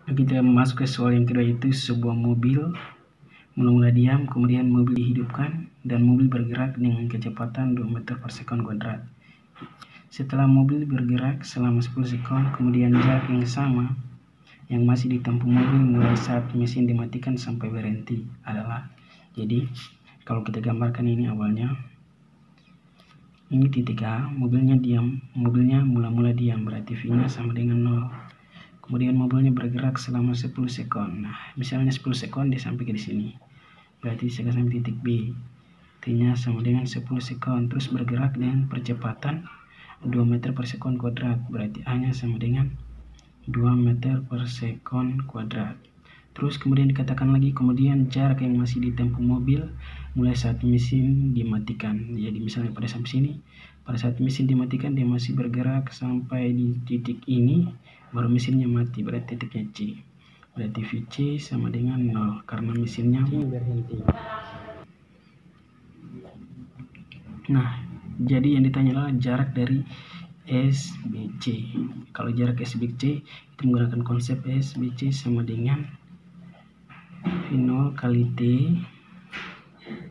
Kita masuk ke soal yang kedua, yaitu sebuah mobil mula-mula diam, kemudian mobil dihidupkan, dan mobil bergerak dengan kecepatan 2 meter per sekon kuadrat. Setelah mobil bergerak selama 10 sekon, kemudian jarak yang sama yang masih ditempuh mobil mulai saat mesin dimatikan sampai berhenti adalah, jadi kalau kita gambarkan ini awalnya, ini titik A, mobilnya diam, mobilnya mula-mula diam, berarti V-nya sama dengan 0. Kemudian mobilnya bergerak selama 10 sekon. Nah, misalnya 10 sekon dia sampai ke di sini. Berarti saya sampai titik B. T-nya sama dengan 10 sekon, terus bergerak dengan percepatan 2 meter per sekon kuadrat. Berarti A-nya sama dengan 2 meter per sekon kuadrat. Terus kemudian dikatakan lagi, kemudian jarak yang masih ditempuh mobil mulai saat mesin dimatikan. Jadi misalnya pada sampai sini, pada saat mesin dimatikan dia masih bergerak sampai di titik ini, baru mesinnya mati, berarti titiknya C. Berarti VC sama dengan 0 karena mesinnya berhenti. Nah, jadi yang ditanya adalah jarak dari SBC. Kalau jarak SBC itu menggunakan konsep SBC sama dengan V0 kali T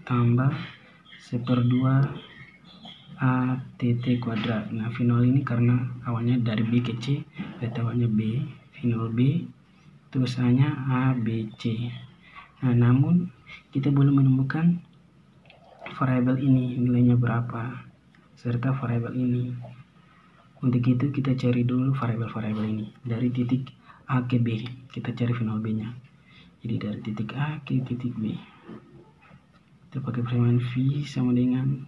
tambah 1/2 ATT kuadrat. Nah, V0 ini karena awalnya dari B ke C, berarti awalnya B, V0B, terus A-nya ABC. Nah, namun kita belum menemukan variabel ini nilainya berapa, serta variabel ini. Untuk itu kita cari dulu variabel-variabel ini. Dari titik A ke B, kita cari V0B-nya. Jadi dari titik A ke titik B. Kita pakai persamaan V sama dengan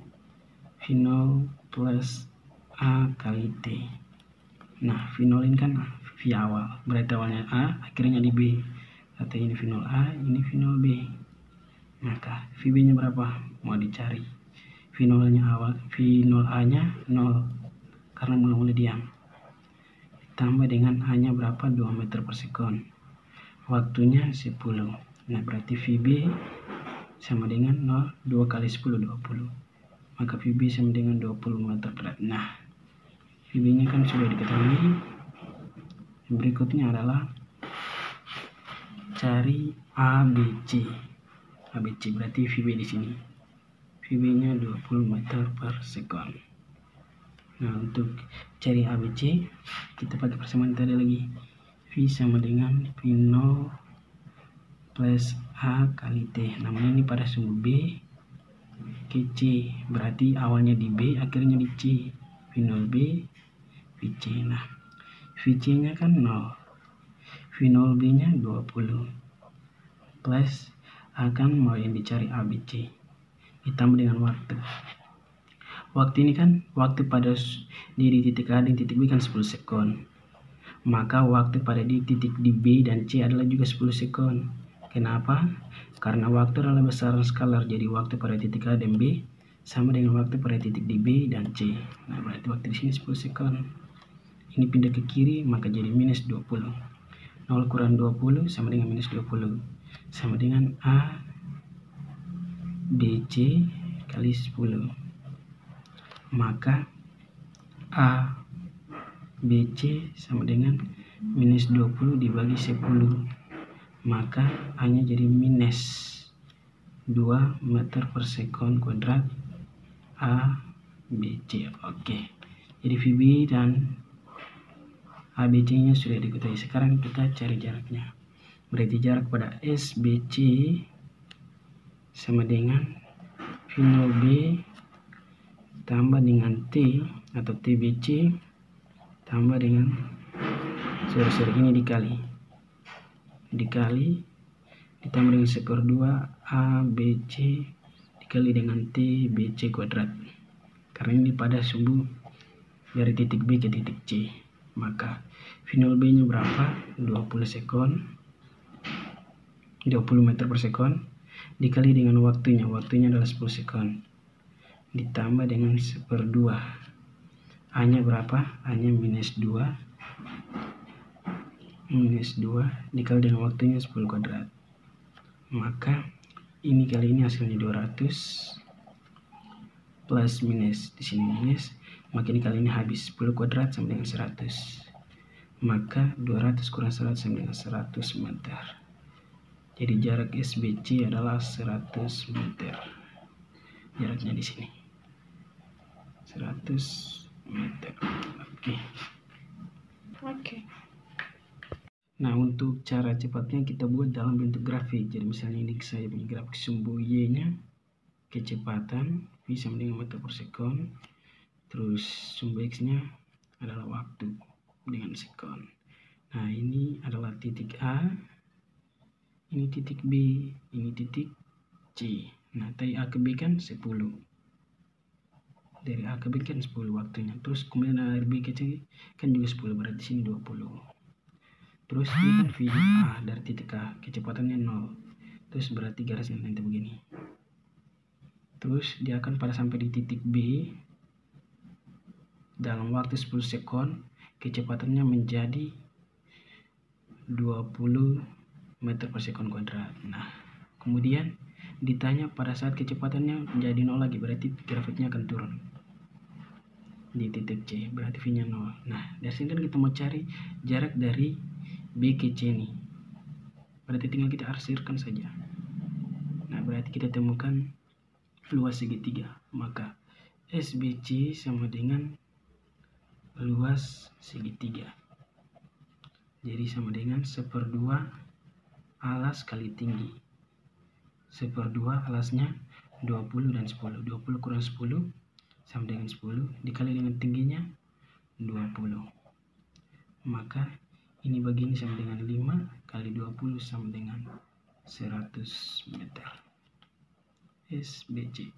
V0 plus A kali T. Nah, V0 ini kan V awal, berarti awalnya A, akhirnya di B. Atau ini V0A, ini V0B. Maka VB-nya berapa? Mau dicari. V0-nya awal, V0A-nya 0 karena mula-mula diam. Ditambah dengan A-nya berapa? 2 meter per sekon. Waktunya 10. Nah, berarti VB sama dengan 0, 2 kali 10, 20. Maka VB sama dengan 20 meter per detik. Nah, VB-nya kan sudah diketahui. Yang berikutnya adalah cari ABC. ABC berarti VB di sini. VB-nya 20 meter per sekon. Nah, untuk cari ABC, kita pakai persamaan tadi lagi. V sama dengan V0 plus A kali T. Namun ini pada sumbu B ke C. Berarti awalnya di B, akhirnya di C. V0B, VC. Nah, VC-nya kan 0. V0B-nya 20. Plus akan mau yang dicari ABC ditambah dengan waktu. Waktu ini kan waktu pada di titik A dan titik B kan 10 sekon. Maka waktu pada di titik di B dan C adalah juga 10 sekon. Kenapa? Karena waktu adalah besaran skalar. Jadi waktu pada titik A dan B sama dengan waktu pada titik di B dan C. Nah, berarti waktu di sini 10 sekon. Ini pindah ke kiri maka jadi minus 20. 0 kurang 20 sama dengan minus 20. Sama dengan A BC kali 10. Maka A BC sama dengan minus 20 dibagi 10. Maka A-nya jadi minus 2 meter per sekon kuadrat A BC. Oke. Jadi VB dan ABC-nya sudah diketahui. Sekarang kita cari jaraknya. Berarti jarak pada SBC sama dengan V0B tambah dengan T atau TBC tambah dengan ini dikali ditambah dengan 1/2 ABC dikali dengan TBC kuadrat. Karena ini pada sumbu dari titik B ke titik C. Maka V0B-nya berapa? 20 meter per sekon dikali dengan waktunya adalah 10 sekon ditambah dengan 1/2. A-nya berapa? A-nya minus 2 dikali dengan waktunya 10 kuadrat. Maka ini kali ini hasilnya 200 plus minus, di sini minus, maka ini kali ini habis 10 kuadrat sama dengan 100. maka 200 kurang 100 sama dengan 100 meter. Jadi jarak SBC adalah 100 meter. Jaraknya di sini 100 meter. Oke. Nah, untuk cara cepatnya kita buat dalam bentuk grafik. Jadi misalnya ini saya punya grafik sumbu Y-nya kecepatan V sama dengan meter per sekon. Terus sumbu X-nya adalah waktu dengan sekon. Nah, ini adalah titik A, ini titik B, ini titik C. Nah, dari A ke B kan 10. Dari A ke B kan 10 waktunya. Terus kemudian dari B ke C kan juga 10, berarti sini 20. Terus ini kan V A dari titik A, kecepatannya 0. Terus berarti garisnya nanti begini. Terus dia akan pada sampai di titik B dalam waktu 10 sekon, kecepatannya menjadi 20 meter per sekon kuadrat. Nah, kemudian ditanya pada saat kecepatannya menjadi 0 lagi, berarti grafiknya akan turun di titik C, berarti V nya 0. Nah, dari sini kan kita mau cari jarak dari B ke C nih, berarti tinggal kita arsirkan saja. Nah, berarti kita temukan luas segitiga, maka SBC sama dengan luas segitiga. Jadi sama dengan 1/2 alas kali tinggi. 1/2 alasnya 20 dan 10. 20 kurang 10 sama dengan 10 dikali dengan tingginya 20. Maka ini begini sama dengan 5 kali 20 sama dengan 100 meter. SBC.